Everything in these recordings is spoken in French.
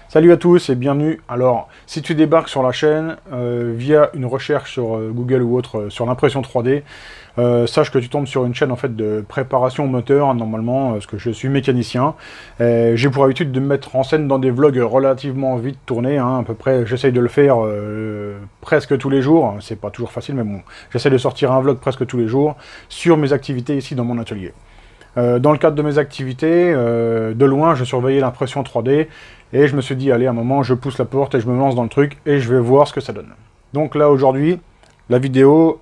Salut à tous et bienvenue. Alors, si tu débarques sur la chaîne via une recherche sur Google ou autre sur l'impression 3D, sache que tu tombes sur une chaîne en fait de préparation moteur, hein, normalement, parce que je suis mécanicien. J'ai pour habitude de me mettre en scène dans des vlogs relativement vite tournés, hein, à peu près. J'essaye de le faire presque tous les jours. C'est pas toujours facile, mais bon, j'essaie de sortir un vlog presque tous les jours sur mes activités ici dans mon atelier. Dans le cadre de mes activités, de loin, je surveillais l'impression 3D et je me suis dit, allez, à un moment, je pousse la porte et je me lance dans le truc et je vais voir ce que ça donne. Donc là, aujourd'hui, la vidéo,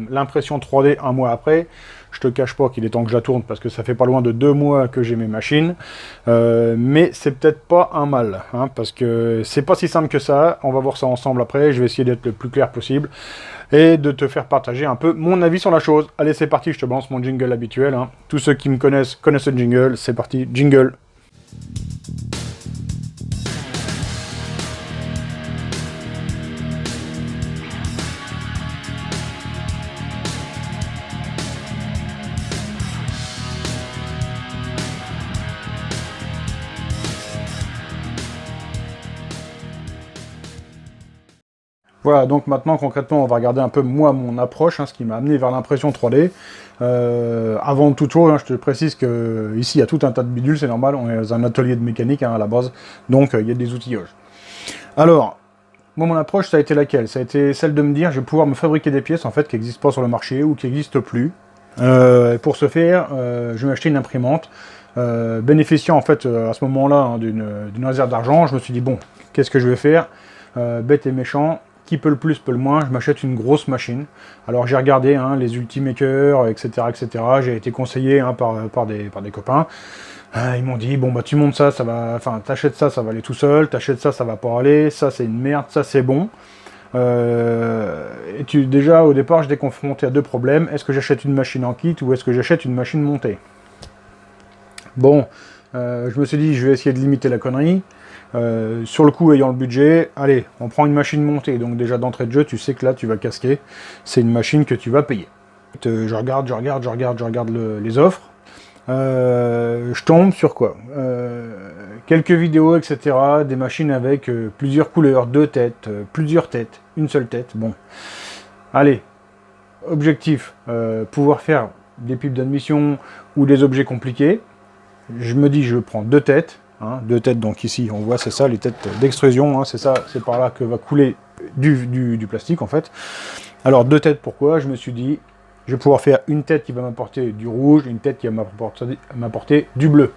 l'impression 3D un mois après, je te cache pas qu'il est temps que je la tourne parce que ça fait pas loin de 2 mois que j'ai mes machines, mais c'est peut-être pas un mal, hein, parce que c'est pas si simple que ça. On va voir ça ensemble après, je vais essayer d'être le plus clair possible et de te faire partager un peu mon avis sur la chose. Allez, c'est parti, je te balance mon jingle habituel, hein. Tous ceux qui me connaissent connaissent le jingle, c'est parti, jingle. Voilà, donc maintenant, concrètement, on va regarder un peu, moi, mon approche, hein, ce qui m'a amené vers l'impression 3D. Avant toute chose, hein, je te précise que ici il y a tout un tas de bidules, c'est normal, on est dans un atelier de mécanique, hein, à la base, donc il y a des outillages. Alors, moi, mon approche, ça a été laquelle? Ça a été celle de me dire, je vais pouvoir me fabriquer des pièces, en fait, qui n'existent pas sur le marché, ou qui n'existent plus. Pour ce faire, je vais acheter une imprimante, bénéficiant, en fait, à ce moment-là, hein, d'une réserve d'argent. Je me suis dit, bon, qu'est-ce que je vais faire? Bête et méchant. Qui peut le plus, peut le moins, je m'achète une grosse machine. Alors j'ai regardé, hein, les Ultimakers, etc. etc. J'ai été conseillé, hein, par des copains. Ils m'ont dit, bon bah tu montes ça, ça va. Enfin, t'achètes ça, ça va aller tout seul, t'achètes ça, ça va pas aller, ça c'est une merde, ça c'est bon. Déjà au départ j'étais confronté à deux problèmes. Est-ce que j'achète une machine en kit ou est-ce que j'achète une machine montée? Bon, je me suis dit je vais essayer de limiter la connerie. Sur le coup, ayant le budget, allez, on prend une machine montée. Donc déjà d'entrée de jeu, tu sais que là, tu vas casquer. C'est une machine que tu vas payer. Je regarde les offres. Je tombe sur quoi? Quelques vidéos, etc. Des machines avec plusieurs couleurs, 2 têtes, plusieurs têtes, une seule tête. Bon, allez, objectif, pouvoir faire des pipes d'admission ou des objets compliqués. Je me dis, je prends 2 têtes. Hein, 2 têtes, donc ici on voit c'est ça, les têtes d'extrusion, hein, c'est ça, c'est par là que va couler du plastique en fait. Alors 2 têtes, pourquoi? Je me suis dit, je vais pouvoir faire une tête qui va m'apporter du rouge, une tête qui va m'apporter du bleu.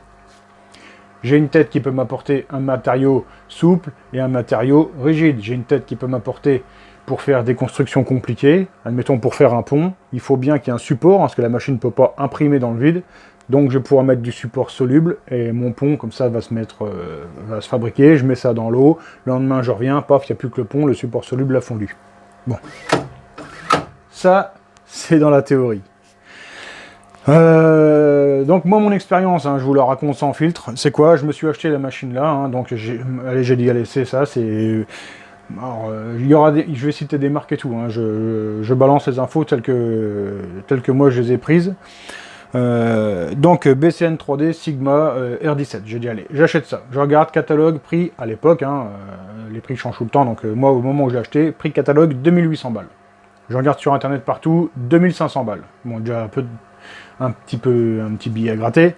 J'ai une tête qui peut m'apporter un matériau souple et un matériau rigide. J'ai une tête qui peut m'apporter pour faire des constructions compliquées, admettons pour faire un pont, il faut bien qu'il y ait un support, hein, parce que la machine ne peut pas imprimer dans le vide. Donc je vais pouvoir mettre du support soluble et mon pont comme ça va se fabriquer, je mets ça dans l'eau, le lendemain je reviens, paf, il n'y a plus que le pont, le support soluble a fondu. Bon, ça c'est dans la théorie. Donc moi mon expérience, hein, je vous la raconte sans filtre, c'est quoi? Je me suis acheté la machine là, hein, donc j'ai dit allez c'est ça, c'est... Alors, je vais citer des marques et tout, hein, je balance les infos telles que moi je les ai prises. Donc BCN 3D Sigma R17, j'ai dit allez, j'achète ça. Je regarde catalogue, prix à l'époque, hein, les prix changent tout le temps, donc moi au moment où j'ai acheté, prix catalogue 2800 balles. Je regarde sur internet partout, 2500 balles. Bon, déjà un petit billet à gratter.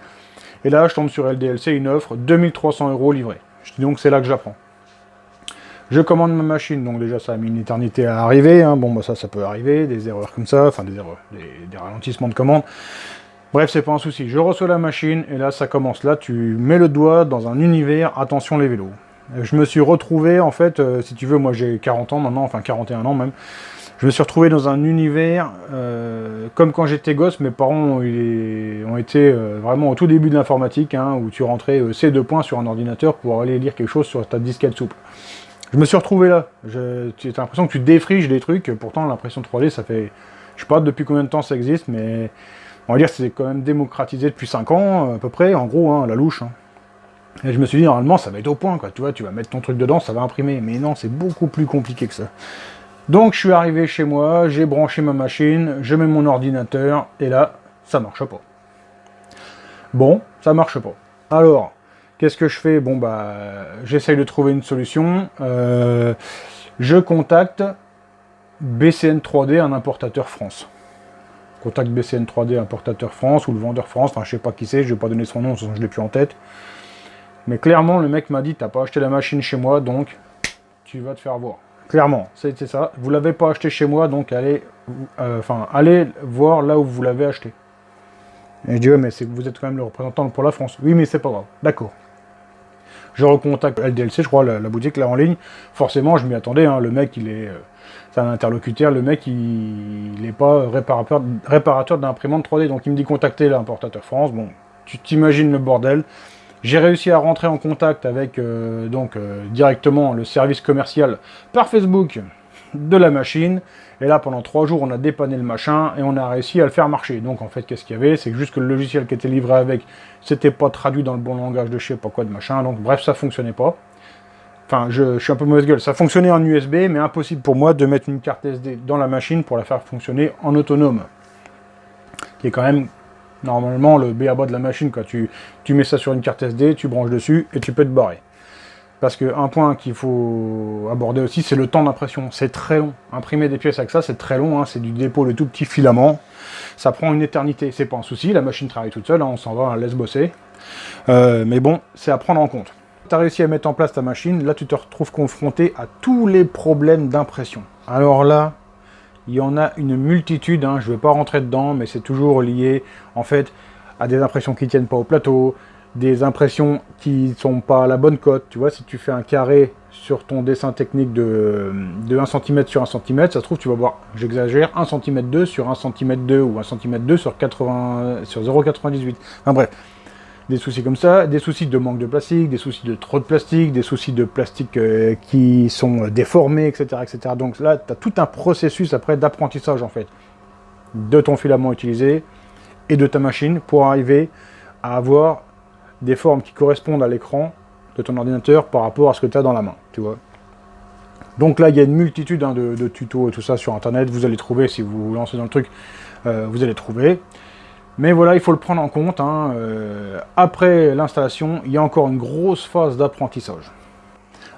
Et là, je tombe sur LDLC, une offre, 2300 € livré. Je dis donc c'est là que j'apprends. Je commande ma machine, donc déjà ça a mis une éternité à arriver, hein. Bon bah ça peut arriver, des erreurs comme ça, enfin des erreurs, des ralentissements de commande. Bref, c'est pas un souci. Je reçois la machine et là, ça commence. Là, tu mets le doigt dans un univers. Attention les vélos. Je me suis retrouvé, en fait, si tu veux, moi j'ai 40 ans maintenant, enfin 41 ans même. Je me suis retrouvé dans un univers, comme quand j'étais gosse, mes parents ont été vraiment au tout début de l'informatique, hein, où tu rentrais C2 points sur un ordinateur pour aller lire quelque chose sur ta disquette souple. Je me suis retrouvé là. Tu as l'impression que tu défriches des trucs. Pourtant, l'impression 3D, ça fait... Je sais pas depuis combien de temps ça existe, mais... On va dire que c'est quand même démocratisé depuis 5 ans, à peu près, en gros, hein, la louche. Hein. Et je me suis dit, normalement, ça va être au point, quoi. Tu vois, tu vas mettre ton truc dedans, ça va imprimer. Mais non, c'est beaucoup plus compliqué que ça. Donc, je suis arrivé chez moi, j'ai branché ma machine, je mets mon ordinateur, et là, ça marche pas. Bon, ça marche pas. Alors, Qu'est-ce que je fais? Bon, bah, j'essaye de trouver une solution. Je contacte BCN 3D, un importateur France. Contacte BCN 3D, importateur France, ou le vendeur France, enfin je sais pas qui c'est, je vais pas donner son nom, de toute façon je l'ai plus en tête. Mais clairement, le mec m'a dit, t'as pas acheté la machine chez moi, donc tu vas te faire voir. Clairement, c'était ça. Vous l'avez pas acheté chez moi, donc allez voir là où vous l'avez acheté. Et je dis, ouais, mais c'est que vous êtes quand même le représentant pour la France. Oui, mais c'est pas grave. D'accord. Je recontacte LDLC, je crois, la boutique là en ligne. Forcément, je m'y attendais. Hein. Le mec, c'est un interlocuteur. Le mec, il n'est pas réparateur d'imprimante 3D. Donc, il me dit contacter l'importateur France. Bon, tu t'imagines le bordel. J'ai réussi à rentrer en contact avec directement le service commercial par Facebook de la machine. Et là, pendant 3 jours, on a dépanné le machin et on a réussi à le faire marcher. Donc, en fait, qu'est-ce qu'il y avait? C'est que juste que le logiciel qui était livré avec, c'était pas traduit dans le bon langage de je sais pas quoi de machin. Donc, bref, ça fonctionnait pas. Enfin, je suis un peu mauvaise gueule. Ça fonctionnait en USB, mais impossible pour moi de mettre une carte SD dans la machine pour la faire fonctionner en autonome. Qui est quand même, normalement, le b.a-ba de la machine. Quoi. Tu mets ça sur une carte SD, tu branches dessus et tu peux te barrer. Parce qu'un point qu'il faut aborder aussi, c'est le temps d'impression. C'est très long. Imprimer des pièces avec ça, c'est très long. Hein. C'est du dépôt, le tout petit filament. Ça prend une éternité. C'est pas un souci. La machine travaille toute seule. Hein. On s'en va, on la laisse bosser. Mais bon, c'est à prendre en compte. Tu as réussi à mettre en place ta machine. Là, tu te retrouves confronté à tous les problèmes d'impression. Alors là, il y en a une multitude. Hein. Je ne vais pas rentrer dedans, mais c'est toujours lié, en fait, à des impressions qui ne tiennent pas au plateau, des impressions qui sont pas à la bonne cote. Tu vois, si tu fais un carré sur ton dessin technique de 1 cm sur 1 cm, ça se trouve, tu vas voir, j'exagère, 1 cm 2 sur 1 cm 2 ou 1 cm 2 sur 0,98. Enfin bref, des soucis comme ça, des soucis de manque de plastique, des soucis de trop de plastique, des soucis de plastique qui sont déformés, etc., etc. Donc là, tu as tout un processus après d'apprentissage, en fait, de ton filament utilisé et de ta machine pour arriver à avoir des formes qui correspondent à l'écran de ton ordinateur par rapport à ce que tu as dans la main, tu vois. Donc là, il y a une multitude de tutos et tout ça sur Internet. Vous allez trouver, si vous vous lancez dans le truc, vous allez trouver. Mais voilà, il faut le prendre en compte. Hein. Après l'installation, il y a encore une grosse phase d'apprentissage.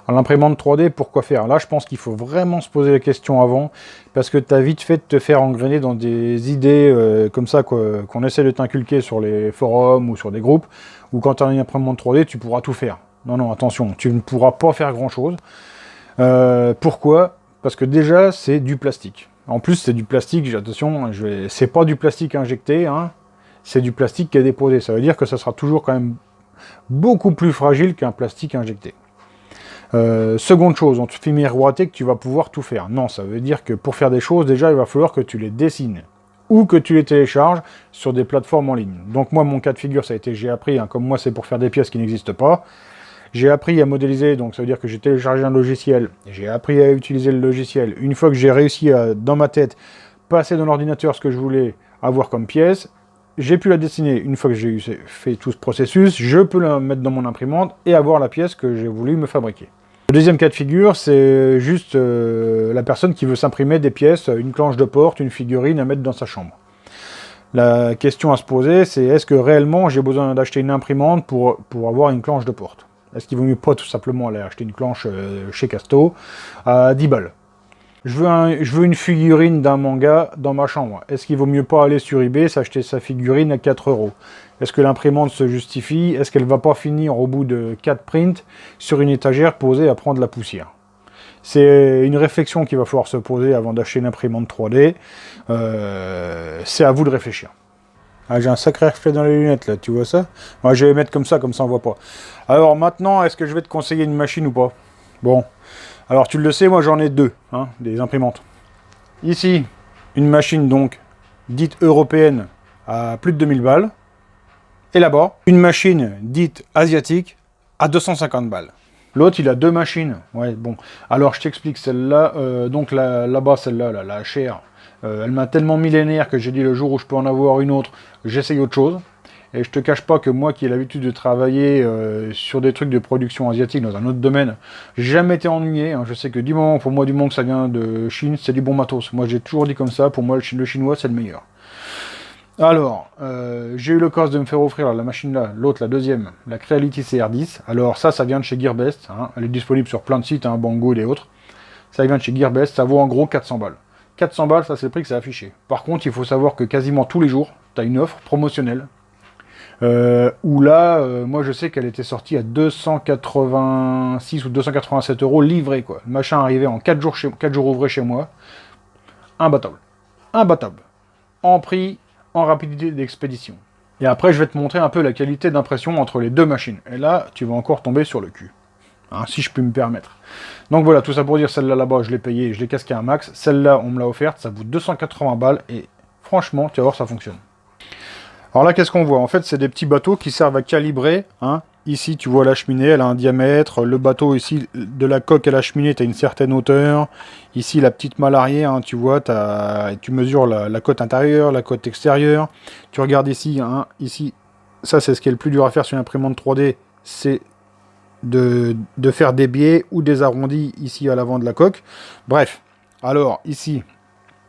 L'imprimante 3D, pourquoi faire? Là, je pense qu'il faut vraiment se poser la question avant, parce que tu as vite fait de te faire engrainer dans des idées comme ça qu'on essaie de t'inculquer sur les forums ou sur des groupes, où quand tu as une imprimante 3D, tu pourras tout faire. Non, non, attention, tu ne pourras pas faire grand-chose. Pourquoi? Parce que déjà, c'est du plastique. En plus, c'est du plastique, attention, c'est pas du plastique injecté, hein, c'est du plastique qui est déposé. Ça veut dire que ça sera toujours quand même beaucoup plus fragile qu'un plastique injecté. Seconde chose, on te fait miroiter que tu vas pouvoir tout faire. Non, ça veut dire que pour faire des choses, déjà, il va falloir que tu les dessines ou que tu les télécharges sur des plateformes en ligne. Donc moi, mon cas de figure, ça a été, j'ai appris, hein, comme moi, c'est pour faire des pièces qui n'existent pas. J'ai appris à modéliser, donc ça veut dire que j'ai téléchargé un logiciel, j'ai appris à utiliser le logiciel. Une fois que j'ai réussi à, dans ma tête, passer dans l'ordinateur ce que je voulais avoir comme pièce, j'ai pu la dessiner. Une fois que j'ai fait tout ce processus, je peux la mettre dans mon imprimante et avoir la pièce que j'ai voulu me fabriquer. Le deuxième cas de figure, c'est juste la personne qui veut s'imprimer des pièces, une planche de porte, une figurine à mettre dans sa chambre. La question à se poser, c'est est-ce que réellement j'ai besoin d'acheter une imprimante pour avoir une planche de porte? Est-ce qu'il vaut mieux pas tout simplement aller acheter une planche chez Casto à 10 balles? Je veux une figurine d'un manga dans ma chambre. Est-ce qu'il vaut mieux pas aller sur eBay, s'acheter sa figurine à 4 €? Est-ce que l'imprimante se justifie? Est-ce qu'elle va pas finir au bout de 4 prints sur une étagère posée à prendre la poussière? C'est une réflexion qu'il va falloir se poser avant d'acheter une imprimante 3D. C'est à vous de réfléchir. Ah, j'ai un sacré reflet dans les lunettes là, tu vois ça? Moi, je vais les mettre comme ça on voit pas. Alors maintenant, est-ce que je vais te conseiller une machine ou pas? Bon, alors tu le sais, moi j'en ai deux, hein, des imprimantes. Ici, une machine donc dite européenne à plus de 2000 balles. Et là-bas, une machine dite asiatique à 250 balles. L'autre, il a deux machines. Ouais, bon. Alors, je t'explique, celle-là, donc là-bas, celle-là, la chère, elle m'a tellement millénaire que j'ai dit le jour où je peux en avoir une autre, j'essaye autre chose. Et je te cache pas que moi qui ai l'habitude de travailler sur des trucs de production asiatique dans un autre domaine, j'ai jamais été ennuyé. Hein. Je sais que pour moi, du moment que ça vient de Chine, c'est du bon matos. Moi, j'ai toujours dit comme ça, pour moi, le chinois, c'est le meilleur. Alors, j'ai eu l'occasion de me faire offrir la machine là, l'autre, la deuxième, la Creality CR10. Alors ça vient de chez Gearbest, hein. Elle est disponible sur plein de sites, hein, Banggood et autres. Ça vient de chez Gearbest, ça vaut en gros 400 balles. 400 balles, ça c'est le prix que c'est affiché. Par contre, il faut savoir que quasiment tous les jours, tu as une offre promotionnelle. Où là, moi je sais qu'elle était sortie à 286 ou 287 euros livré, quoi. Le machin arrivait en 4 jours, 4 jours ouvrés chez moi. Imbattable. Imbattable. En prix, en rapidité d'expédition. Et après, je vais te montrer un peu la qualité d'impression entre les deux machines. Et là, tu vas encore tomber sur le cul. Hein, si je puis me permettre. Donc voilà, tout ça pour dire, celle-là là-bas, je l'ai payée, je l'ai casqué un max. Celle-là, on me l'a offerte, ça vaut 280 balles. Et franchement, tu vas voir, ça fonctionne. Alors là, qu'est-ce qu'on voit? En fait, c'est des petits bateaux qui servent à calibrer. Hein. Ici, tu vois la cheminée, elle a un diamètre. Le bateau, ici, de la coque à la cheminée, tu as une certaine hauteur. Ici, la petite malle arrière, hein, tu vois, tu mesures la côte intérieure, la côte extérieure. Tu regardes ici, hein, ici, ça, c'est ce qui est le plus dur à faire sur une imprimante 3D, c'est de faire des biais ou des arrondis ici à l'avant de la coque. Bref, alors, ici...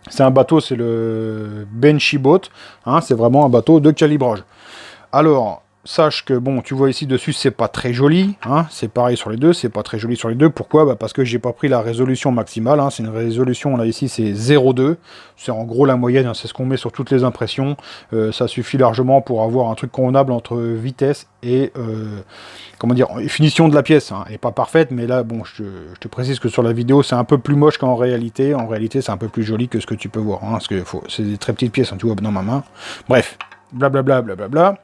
c'est un bateau, c'est le Benchy Boat, hein, c'est vraiment un bateau de calibrage. Alors, sache que, bon, tu vois ici dessus, c'est pas très joli, hein, c'est pareil sur les deux, c'est pas très joli sur les deux. Pourquoi? Bah parce que j'ai pas pris la résolution maximale, hein, c'est une résolution, là, ici, c'est 0,2, c'est en gros la moyenne, hein, c'est ce qu'on met sur toutes les impressions, ça suffit largement pour avoir un truc convenable entre vitesse et, comment dire, finition de la pièce, hein, elle est pas parfaite, mais là, bon, je te précise que sur la vidéo, c'est un peu plus moche qu'en réalité, c'est un peu plus joli que ce que tu peux voir, hein, parce que c'est des très petites pièces, hein, tu vois, dans ma main. Bref, blablabla, blablabla.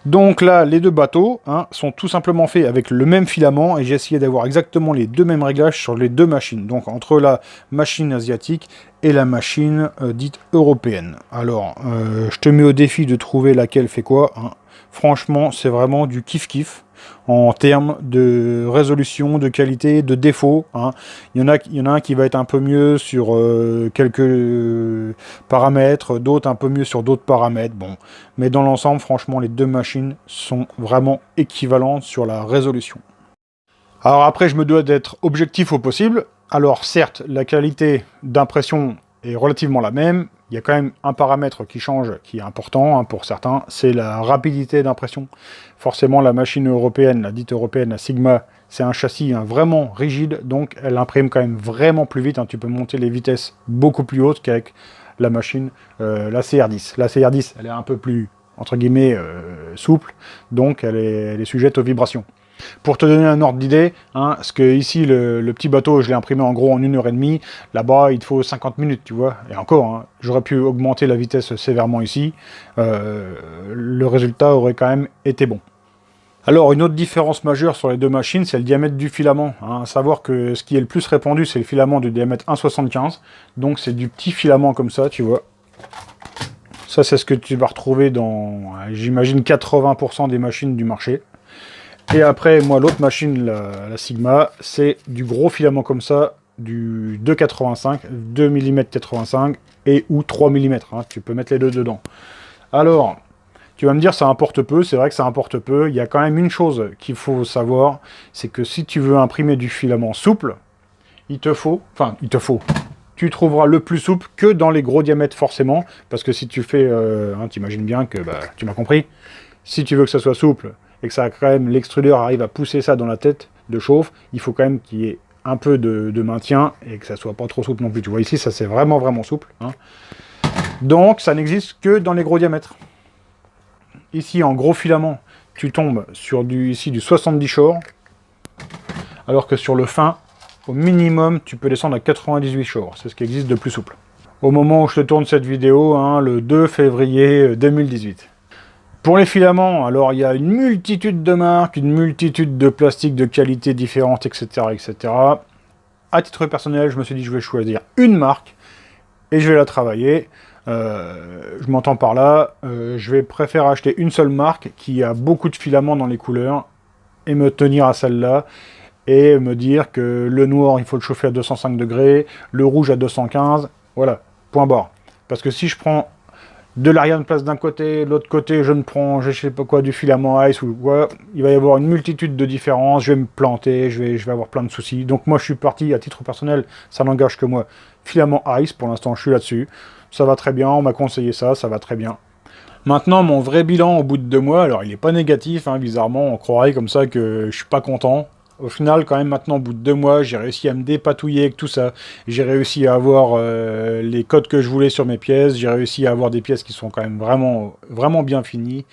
Donc là, les deux bateaux, hein, sont tout simplement faits avec le même filament, et j'ai essayé d'avoir exactement les deux mêmes réglages sur les deux machines, donc entre la machine asiatique et la machine dite européenne. Alors, je te mets au défi de trouver laquelle fait quoi, hein. Franchement, c'est vraiment du kiff-kiff en termes de résolution, de qualité, de défaut, hein. Il y en a un qui va être un peu mieux sur quelques paramètres, d'autres un peu mieux sur d'autres paramètres. Bon, mais dans l'ensemble, franchement, les deux machines sont vraiment équivalentes sur la résolution. Alors après, je me dois d'être objectif au possible. Alors certes, la qualité d'impression est relativement la même. Il y a quand même un paramètre qui change, qui est important, hein, pour certains, c'est la rapidité d'impression. Forcément, la machine européenne, la dite européenne, la Sigma, c'est un châssis, hein, vraiment rigide, donc elle imprime quand même vraiment plus vite, hein. Tu peux monter les vitesses beaucoup plus hautes qu'avec la machine, la CR10. La CR10, elle est un peu plus, entre guillemets, souple, donc elle est sujette aux vibrations. Pour te donner un ordre d'idée, hein, parce que ici, le petit bateau, je l'ai imprimé en gros en 1h30, là-bas, il te faut 50 minutes, tu vois, et encore, hein, j'aurais pu augmenter la vitesse sévèrement ici, le résultat aurait quand même été bon. Alors, une autre différence majeure sur les deux machines, c'est le diamètre du filament, hein, à savoir que ce qui est le plus répandu, c'est le filament du diamètre 1,75, donc c'est du petit filament comme ça, tu vois. Ça, c'est ce que tu vas retrouver dans, j'imagine, 80% des machines du marché. Et après, moi, l'autre machine, la Sigma, c'est du gros filament comme ça, du 2,85, 2 mm 85 et ou 3 mm. Hein, tu peux mettre les deux dedans. Alors, tu vas me dire, ça importe peu, c'est vrai que ça importe peu. Il y a quand même une chose qu'il faut savoir, c'est que si tu veux imprimer du filament souple, tu trouveras le plus souple que dans les gros diamètres forcément, parce que si tu fais, hein, t'imagines bien que, bah, tu m'as compris, si tu veux que ça soit souple, et que ça quand même, l'extrudeur arrive à pousser ça dans la tête de chauffe, il faut quand même qu'il y ait un peu de maintien et que ça soit pas trop souple non plus. Tu vois ici, ça c'est vraiment vraiment souple, hein. Donc ça n'existe que dans les gros diamètres. Ici en gros filament, tu tombes sur du 70 short, alors que sur le fin, au minimum, tu peux descendre à 98 short. C'est ce qui existe de plus souple. Au moment où je te tourne cette vidéo, hein, le 2 février 2018. Pour les filaments, alors il y a une multitude de marques, une multitude de plastiques de qualité différentes, etc., etc. À titre personnel, je me suis dit je vais choisir une marque et je vais la travailler. Je m'entends par là, je vais préférer acheter une seule marque qui a beaucoup de filaments dans les couleurs et me tenir à celle-là et me dire que le noir, il faut le chauffer à 205 degrés, le rouge à 215, voilà, point barre. Parce que si je prends de l'Ariane place d'un côté, l'autre côté, je ne prends, je sais pas quoi, du filament ice ou quoi, il va y avoir une multitude de différences, je vais me planter, je vais avoir plein de soucis. Donc moi, je suis parti, à titre personnel, ça n'engage que moi. Filament ice, pour l'instant, je suis là-dessus. ça va très bien, on m'a conseillé ça va très bien. Maintenant, mon vrai bilan au bout de 2 mois, alors il n'est pas négatif, hein, bizarrement, on croirait comme ça que je suis pas content. Au final, quand même, maintenant, au bout de 2 mois, j'ai réussi à me dépatouiller avec tout ça. J'ai réussi à avoir les codes que je voulais sur mes pièces. J'ai réussi à avoir des pièces qui sont quand même vraiment, vraiment bien finies.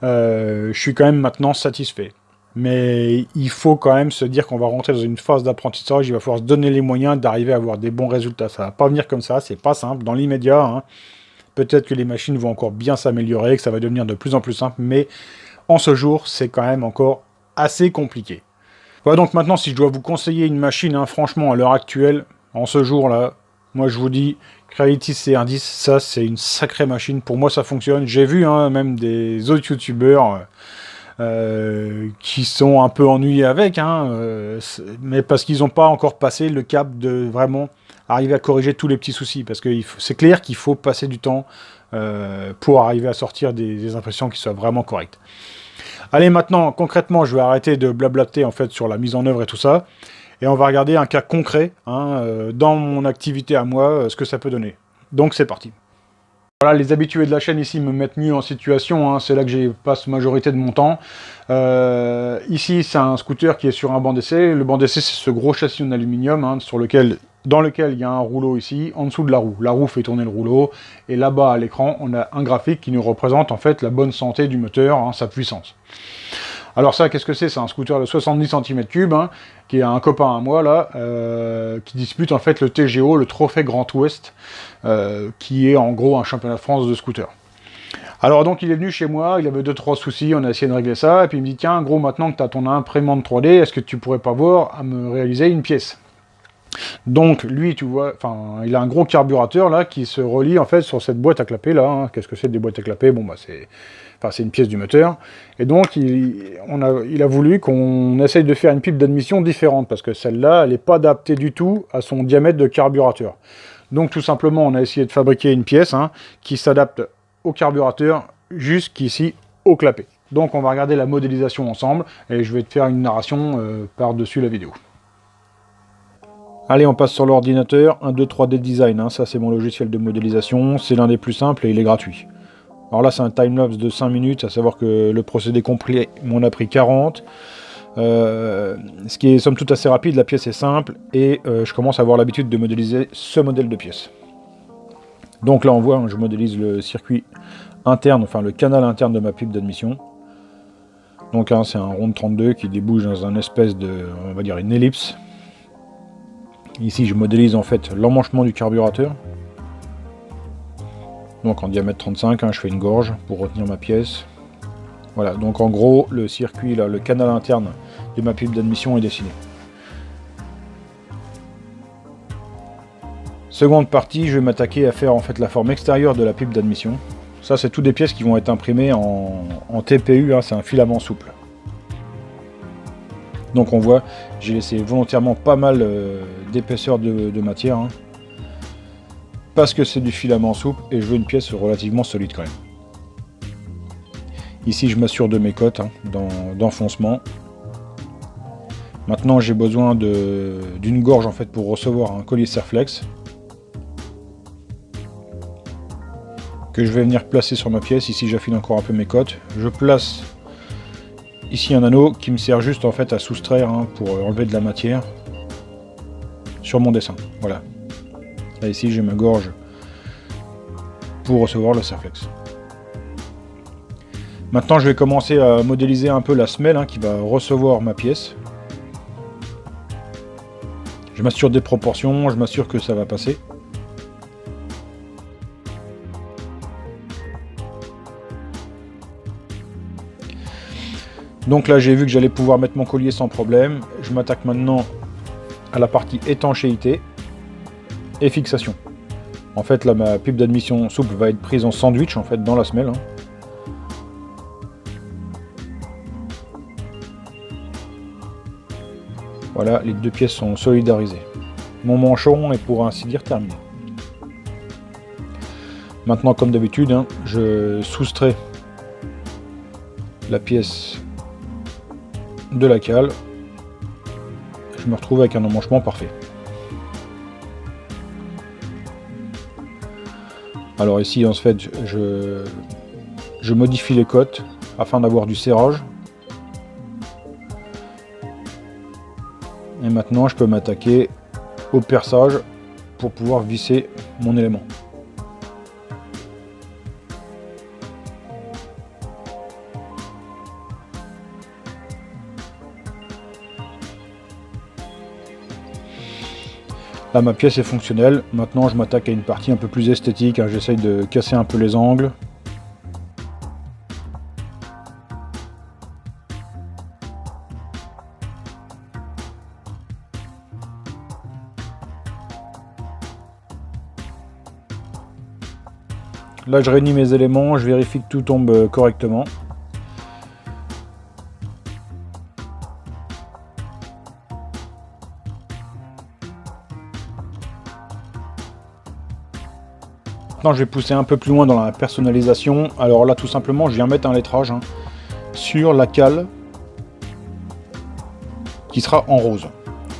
Je suis quand même maintenant satisfait. Mais il faut quand même se dire qu'on va rentrer dans une phase d'apprentissage. Il va falloir se donner les moyens d'arriver à avoir des bons résultats. Ça va pas venir comme ça, c'est pas simple. Dans l'immédiat, hein, peut-être que les machines vont encore bien s'améliorer, que ça va devenir de plus en plus simple. Mais en ce jour, c'est quand même encore assez compliqué. Voilà, donc maintenant, si je dois vous conseiller une machine, hein, franchement, à l'heure actuelle, en ce jour-là, moi je vous dis, Creality CR10, ça c'est une sacrée machine. Pour moi, ça fonctionne. J'ai vu hein, même des autres youtubeurs qui sont un peu ennuyés avec, hein, mais parce qu'ils n'ont pas encore passé le cap de vraiment arriver à corriger tous les petits soucis. Parce que c'est clair qu'il faut passer du temps pour arriver à sortir des impressions qui soient vraiment correctes. Allez, maintenant, concrètement, je vais arrêter de blablater en fait sur la mise en œuvre et tout ça, et on va regarder un cas concret, hein, dans mon activité à moi, ce que ça peut donner. Donc c'est parti. Voilà, les habitués de la chaîne ici me mettent mieux en situation, hein, c'est là que j'y passe majorité de mon temps. Ici, c'est un scooter qui est sur un banc d'essai. Le banc d'essai, c'est ce gros châssis en aluminium, hein, dans lequel il y a un rouleau ici, en dessous de la roue. La roue fait tourner le rouleau, et là-bas à l'écran, on a un graphique qui nous représente en fait la bonne santé du moteur, hein, sa puissance. Alors ça, qu'est-ce que c'est? C'est un scooter de 70 cm3, hein, qui est un copain à moi, là, qui dispute en fait le TGO, le Trophée Grand Ouest, qui est en gros un championnat de France de scooter. Alors donc il est venu chez moi, il avait 2-3 soucis, on a essayé de régler ça, et puis il me dit, tiens, gros, maintenant que tu as ton imprimante 3D, est-ce que tu pourrais pas voir à me réaliser une pièce? Donc lui, tu vois, enfin, il a un gros carburateur là qui se relie en fait sur cette boîte à clapper là. Hein. Qu'est-ce que c'est des boîtes à clapper? Bon bah c'est une pièce du moteur. Et donc il a voulu qu'on essaye de faire une pipe d'admission différente parce que celle-là, elle n'est pas adaptée du tout à son diamètre de carburateur. Donc tout simplement, on a essayé de fabriquer une pièce hein, qui s'adapte au carburateur jusqu'ici au clapet. Donc on va regarder la modélisation ensemble et je vais te faire une narration par-dessus la vidéo. Allez, on passe sur l'ordinateur, 1, 2, 3D Design, hein. Ça c'est mon logiciel de modélisation, c'est l'un des plus simples et il est gratuit. Alors là c'est un timelapse de 5 minutes, à savoir que le procédé complet m'en a pris 40. Ce qui est somme toute assez rapide, la pièce est simple et je commence à avoir l'habitude de modéliser ce modèle de pièce. Donc là on voit, hein, je modélise le circuit interne, enfin le canal interne de ma pipe d'admission. Donc hein, c'est un rond de 32 qui débouche dans un espèce de, on va dire une ellipse. Ici, je modélise en fait l'emmanchement du carburateur. Donc en diamètre 35, hein, je fais une gorge pour retenir ma pièce. Voilà, donc en gros, le circuit, là, le canal interne de ma pipe d'admission est dessiné. Seconde partie, je vais m'attaquer à faire en fait la forme extérieure de la pipe d'admission. Ça, c'est toutes des pièces qui vont être imprimées en TPU, hein, c'est un filament souple. Donc on voit, j'ai laissé volontairement pas mal d'épaisseur de matière, hein, parce que c'est du filament souple et je veux une pièce relativement solide quand même. Ici je m'assure de mes cotes hein, d'enfoncement. Maintenant j'ai besoin d'une gorge en fait pour recevoir un collier Serflex que je vais venir placer sur ma pièce. Ici j'affine encore un peu mes cotes. Je place ici un anneau qui me sert juste en fait à soustraire hein, pour enlever de la matière sur mon dessin. Voilà. Là ici j'ai ma gorge pour recevoir le Serflex. Maintenant je vais commencer à modéliser un peu la semelle hein, qui va recevoir ma pièce. Je m'assure des proportions, je m'assure que ça va passer. Donc là j'ai vu que j'allais pouvoir mettre mon collier sans problème. Je m'attaque maintenant à la partie étanchéité et fixation. En fait là ma pipe d'admission souple va être prise en sandwich en fait dans la semelle. Voilà, les deux pièces sont solidarisées. Mon manchon est pour ainsi dire terminé. Maintenant comme d'habitude, hein, je soustrais la pièce de la cale, je me retrouve avec un emmanchement parfait. Alors ici, en fait, je modifie les cotes afin d'avoir du serrage. Et maintenant, je peux m'attaquer au perçage pour pouvoir visser mon élément. Là, ma pièce est fonctionnelle. Maintenant, je m'attaque à une partie un peu plus esthétique, hein. J'essaye de casser un peu les angles. Là, je réunis mes éléments, je vérifie que tout tombe correctement. Maintenant, je vais pousser un peu plus loin dans la personnalisation. Alors là, tout simplement, je viens mettre un lettrage, hein, sur la cale qui sera en rose.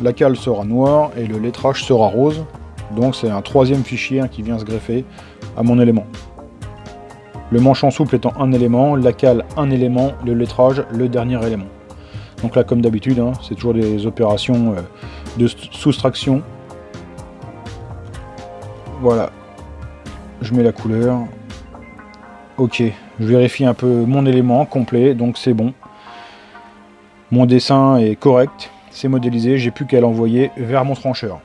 La cale sera noire et le lettrage sera rose. Donc c'est un troisième fichier, hein, qui vient se greffer à mon élément. Le manchon souple étant un élément, la cale un élément, le lettrage le dernier élément. Donc là, comme d'habitude, hein, c'est toujours des opérations de soustraction. Voilà. Je mets la couleur. Ok, je vérifie un peu mon élément complet, donc c'est bon. Mon dessin est correct, c'est modélisé, j'ai plus qu'à l'envoyer vers mon trancheur.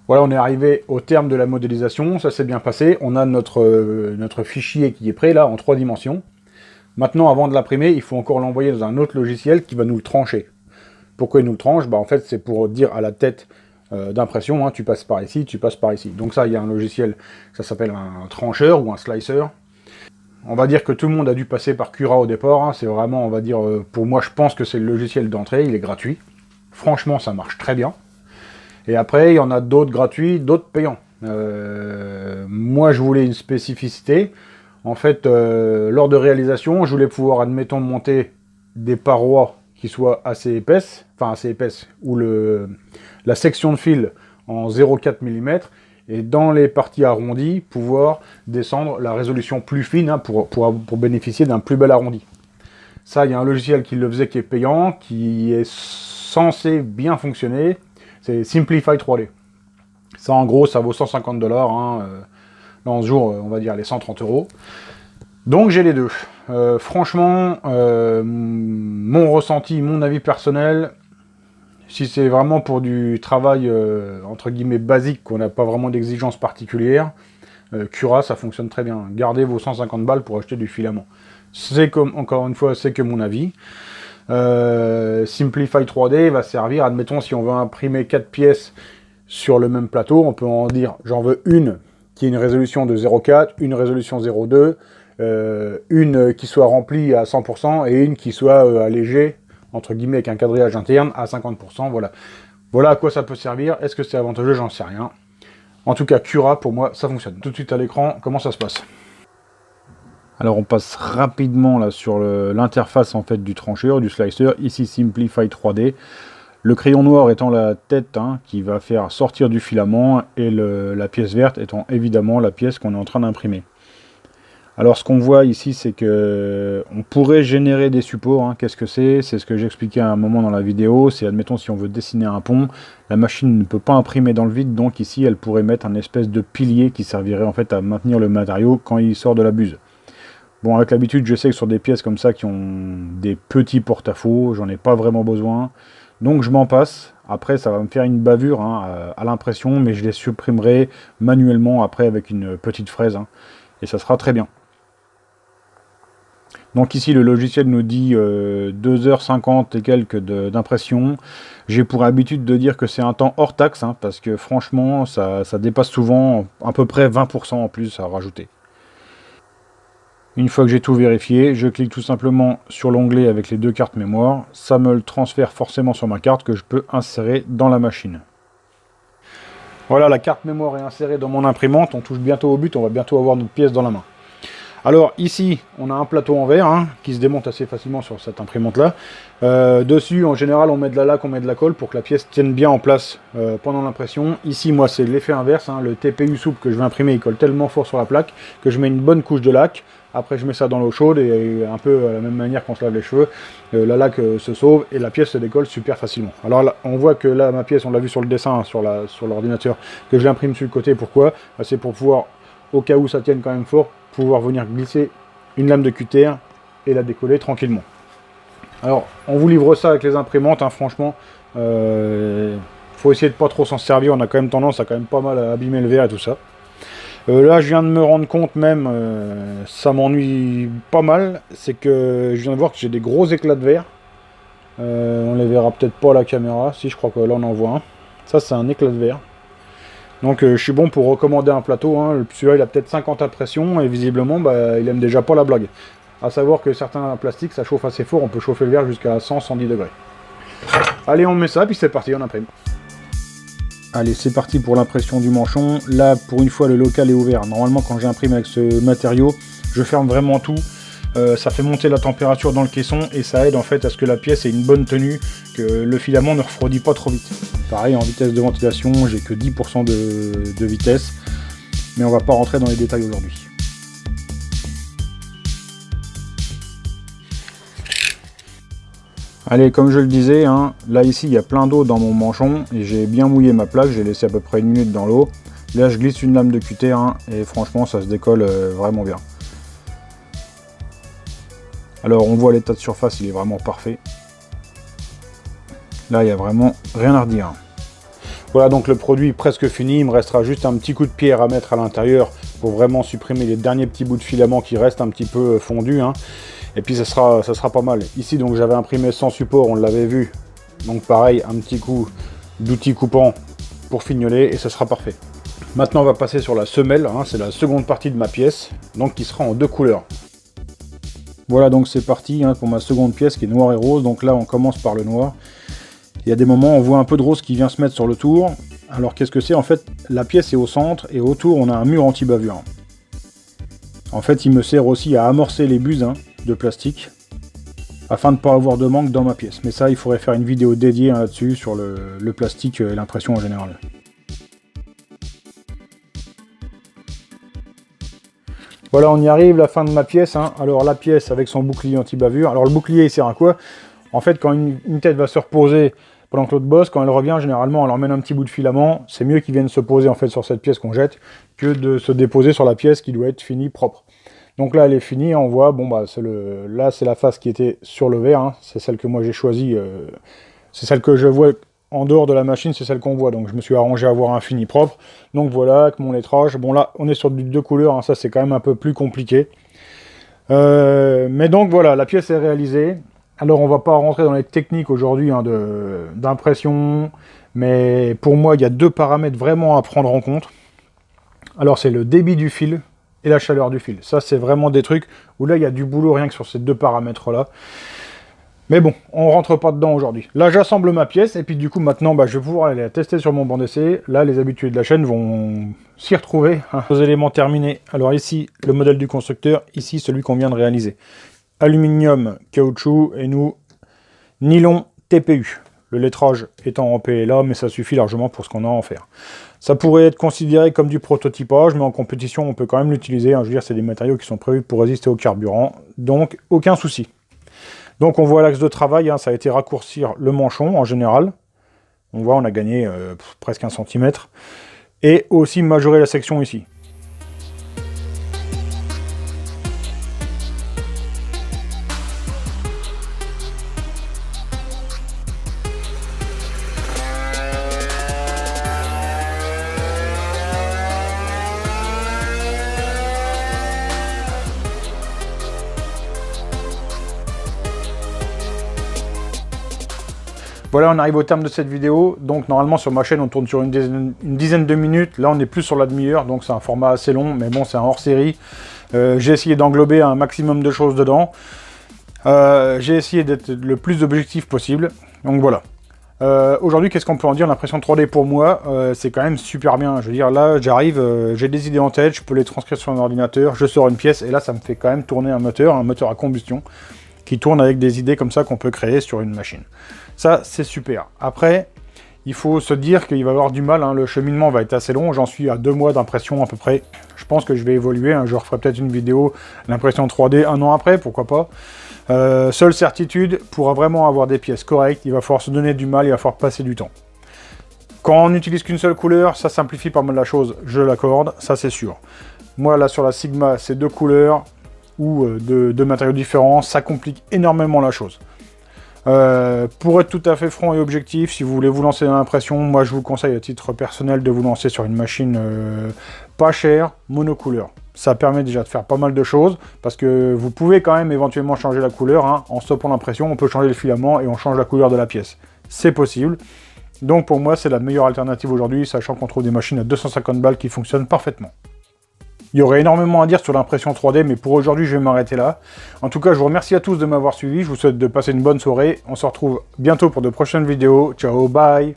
Voilà, on est arrivé au terme de la modélisation, ça s'est bien passé. On a notre fichier qui est prêt là, en 3 dimensions. Maintenant, avant de l'imprimer, il faut encore l'envoyer dans un autre logiciel qui va nous le trancher. Pourquoi il nous le tranche? En fait, c'est pour dire à la tête d'impression, hein, tu passes par ici, tu passes par ici. Donc ça, il y a un logiciel, ça s'appelle un trancheur ou un slicer. On va dire que tout le monde a dû passer par Cura au départ, hein. C'est vraiment, on va dire, pour moi, je pense que c'est le logiciel d'entrée, il est gratuit. Franchement, ça marche très bien. Et après, il y en a d'autres gratuits, d'autres payants. Moi, je voulais une spécificité. En fait, lors de réalisation, je voulais pouvoir, admettons, monter des parois qui soient assez épaisses, où la section de fil en 0,4 mm, et dans les parties arrondies, pouvoir descendre la résolution plus fine, hein, pour bénéficier d'un plus bel arrondi. Ça, il y a un logiciel qui le faisait, qui est payant, qui est censé bien fonctionner, c'est Simplify 3D. Ça, en gros, ça vaut 150 $, hein, dans ce jour, on va dire les 130 €. Donc j'ai les deux. Franchement, mon ressenti, mon avis personnel, si c'est vraiment pour du travail entre guillemets basique, qu'on n'a pas vraiment d'exigences particulières, Cura, ça fonctionne très bien. Gardez vos 150 balles pour acheter du filament. C'est comme, encore une fois, c'est que mon avis. Simplify 3D va servir, admettons, si on veut imprimer 4 pièces sur le même plateau, on peut en dire, j'en veux une qui ait une résolution de 0,4, une résolution 0,2, une qui soit remplie à 100% et une qui soit allégée, entre guillemets, avec un quadrillage interne à 50%, voilà. Voilà à quoi ça peut servir. Est-ce que c'est avantageux? J'en sais rien. En tout cas, Cura, pour moi, ça fonctionne. Tout de suite à l'écran, comment ça se passe? Alors on passe rapidement là sur l'interface en fait du trancheur, du slicer, ici Simplify 3D. Le crayon noir étant la tête, hein, qui va faire sortir du filament, et la pièce verte étant évidemment la pièce qu'on est en train d'imprimer. Alors ce qu'on voit ici, c'est que on pourrait générer des supports, hein. Qu'est-ce que c'est? C'est ce que j'expliquais à un moment dans la vidéo. C'est, admettons, si on veut dessiner un pont, la machine ne peut pas imprimer dans le vide, donc ici elle pourrait mettre un espèce de pilier qui servirait en fait à maintenir le matériau quand il sort de la buse. Bon, avec l'habitude, je sais que sur des pièces comme ça qui ont des petits porte-à-faux, j'en ai pas vraiment besoin. Donc je m'en passe. Après, ça va me faire une bavure, hein, à l'impression, mais je les supprimerai manuellement après avec une petite fraise, hein, et ça sera très bien. Donc ici, le logiciel nous dit 2h50 et quelques d'impression. J'ai pour habitude de dire que c'est un temps hors taxe, hein, parce que franchement, ça dépasse souvent à peu près 20% en plus à rajouter. Une fois que j'ai tout vérifié, je clique tout simplement sur l'onglet avec les 2 cartes mémoire. Ça me le transfère forcément sur ma carte que je peux insérer dans la machine. Voilà, la carte mémoire est insérée dans mon imprimante. On touche bientôt au but, on va bientôt avoir notre pièce dans la main. Alors ici, on a un plateau en verre hein, qui se démonte assez facilement sur cette imprimante-là. Dessus, en général, on met de la laque, on met de la colle pour que la pièce tienne bien en place pendant l'impression. Ici, moi, c'est l'effet inverse. Hein, le TPU souple que je vais imprimer, il colle tellement fort sur la plaque que je mets une bonne couche de laque. Après, je mets ça dans l'eau chaude et un peu à la même manière qu'on se lave les cheveux, la laque se sauve et la pièce se décolle super facilement. Alors là, on voit que là, ma pièce, on l'a vu sur le dessin, hein, sur l'ordinateur, que je l'imprime sur le côté. Pourquoi? C'est pour pouvoir, au cas où ça tienne quand même fort, pouvoir venir glisser une lame de cutter et la décoller tranquillement. Alors, on vous livre ça avec les imprimantes, hein, franchement. Faut essayer de pas trop s'en servir, on a quand même tendance à quand même pas mal à abîmer le verre et tout ça. Là, je viens de me rendre compte même, ça m'ennuie pas mal, c'est que je viens de voir que j'ai des gros éclats de verre. On les verra peut-être pas à la caméra, si je crois que là on en voit un. Ça, c'est un éclat de verre. Donc je suis bon pour recommander un plateau, hein. Celui-là il a peut-être 50 impressions et visiblement bah, il aime déjà pas la blague. A savoir que certains plastiques ça chauffe assez fort, on peut chauffer le verre jusqu'à 100-110 degrés. Allez, on met ça, puis c'est parti, on imprime. Allez, c'est parti pour l'impression du manchon. Là, pour une fois, le local est ouvert. Normalement, quand j'imprime avec ce matériau, je ferme vraiment tout. Ça fait monter la température dans le caisson et ça aide en fait à ce que la pièce ait une bonne tenue, que le filament ne refroidit pas trop vite. Pareil, en vitesse de ventilation, j'ai que 10% de vitesse, mais on va pas rentrer dans les détails aujourd'hui. Allez, comme je le disais, hein, là ici il y a plein d'eau dans mon manchon et j'ai bien mouillé ma plaque, j'ai laissé à peu près 1 minute dans l'eau. Là je glisse une lame de cutter hein, et franchement ça se décolle vraiment bien. Alors on voit l'état de surface, il est vraiment parfait. Là il n'y a vraiment rien à redire. Voilà donc le produit presque fini, il me restera juste un petit coup de pierre à mettre à l'intérieur pour vraiment supprimer les derniers petits bouts de filament qui restent un petit peu fondus. Hein. Et puis ça sera pas mal. Ici donc j'avais imprimé sans support, on l'avait vu. Donc pareil, un petit coup d'outil coupant pour fignoler et ce sera parfait. Maintenant on va passer sur la semelle, hein, c'est la seconde partie de ma pièce, donc qui sera en 2 couleurs. Voilà donc c'est parti hein, pour ma seconde pièce qui est noir et rose. Donc là on commence par le noir. Il y a des moments on voit un peu de rose qui vient se mettre sur le tour. Alors qu'est-ce que c'est? En fait la pièce est au centre et autour on a un mur anti-bavure. En fait il me sert aussi à amorcer les buses hein, de plastique afin de ne pas avoir de manque dans ma pièce. Mais ça il faudrait faire une vidéo dédiée hein, là-dessus sur le plastique et l'impression en général. Voilà, on y arrive, la fin de ma pièce. Hein. Alors la pièce avec son bouclier anti-bavure. Alors le bouclier il sert à quoi? En fait quand une tête va se reposer pendant que l'autre bosse, quand elle revient, généralement elle emmène un petit bout de filament. C'est mieux qu'il vienne se poser en fait sur cette pièce qu'on jette que de se déposer sur la pièce qui doit être finie propre. Donc là elle est finie, on voit, bon bah là c'est la face qui était sur le verre, hein. C'est celle que moi j'ai choisie, c'est celle que je vois en dehors de la machine, c'est celle qu'on voit, donc je me suis arrangé à avoir un fini propre. Donc voilà, avec mon lettrage, bon là on est sur du 2 couleurs, hein. Ça c'est quand même un peu plus compliqué. Mais donc voilà, la pièce est réalisée. Alors on va pas rentrer dans les techniques aujourd'hui hein, d'impression, mais pour moi il y a 2 paramètres vraiment à prendre en compte. Alors c'est le débit du fil et la chaleur du fil. Ça c'est vraiment des trucs où là il y a du boulot rien que sur ces 2 paramètres là. Mais bon, on rentre pas dedans aujourd'hui. Là j'assemble ma pièce et puis du coup maintenant bah, je vais pouvoir aller la tester sur mon banc d'essai. Là les habitués de la chaîne vont s'y retrouver. Hein. Les éléments terminés. Alors ici le modèle du constructeur, ici celui qu'on vient de réaliser. Aluminium, caoutchouc et nous nylon TPU. Le lettrage étant en PLA, mais ça suffit largement pour ce qu'on a à en faire. Ça pourrait être considéré comme du prototypage, mais en compétition on peut quand même l'utiliser. Hein. Je veux dire, c'est des matériaux qui sont prévus pour résister au carburant, donc aucun souci. Donc on voit l'axe de travail, hein, ça a été raccourcir le manchon en général. On voit, on a gagné presque 1 cm. Et aussi majorer la section ici. Voilà, on arrive au terme de cette vidéo. Donc normalement sur ma chaîne on tourne sur une dizaine de minutes. Là on est plus sur la demi-heure, donc c'est un format assez long, mais bon c'est un hors-série. J'ai essayé d'englober un maximum de choses dedans. J'ai essayé d'être le plus objectif possible. Donc voilà. Aujourd'hui, qu'est-ce qu'on peut en dire? L'impression 3D pour moi, c'est quand même super bien. Je veux dire, là, j'arrive, j'ai des idées en tête, je peux les transcrire sur un ordinateur, je sors une pièce, et là, ça me fait quand même tourner un moteur à combustion, qui tourne avec des idées comme ça qu'on peut créer sur une machine. Ça, c'est super. Après, il faut se dire qu'il va y avoir du mal, hein. Le cheminement va être assez long, j'en suis à 2 mois d'impression à peu près. Je pense que je vais évoluer, hein. Je referai peut-être une vidéo, l'impression 3D 1 an après, pourquoi pas. Seule certitude, pour vraiment avoir des pièces correctes, il va falloir se donner du mal, il va falloir passer du temps. Quand on n'utilise qu'une seule couleur, ça simplifie pas mal la chose, je l'accorde, ça c'est sûr. Moi là sur la Sigma, c'est 2 couleurs ou deux matériaux différents, ça complique énormément la chose. Pour être tout à fait franc et objectif, si vous voulez vous lancer dans l'impression, moi je vous conseille à titre personnel de vous lancer sur une machine pas chère, monocouleur. Ça permet déjà de faire pas mal de choses, parce que vous pouvez quand même éventuellement changer la couleur, hein. En stoppant l'impression, on peut changer le filament et on change la couleur de la pièce. C'est possible. Donc pour moi, c'est la meilleure alternative aujourd'hui, sachant qu'on trouve des machines à 250 balles qui fonctionnent parfaitement. Il y aurait énormément à dire sur l'impression 3D, mais pour aujourd'hui, je vais m'arrêter là. En tout cas, je vous remercie à tous de m'avoir suivi. Je vous souhaite de passer une bonne soirée. On se retrouve bientôt pour de prochaines vidéos. Ciao, bye!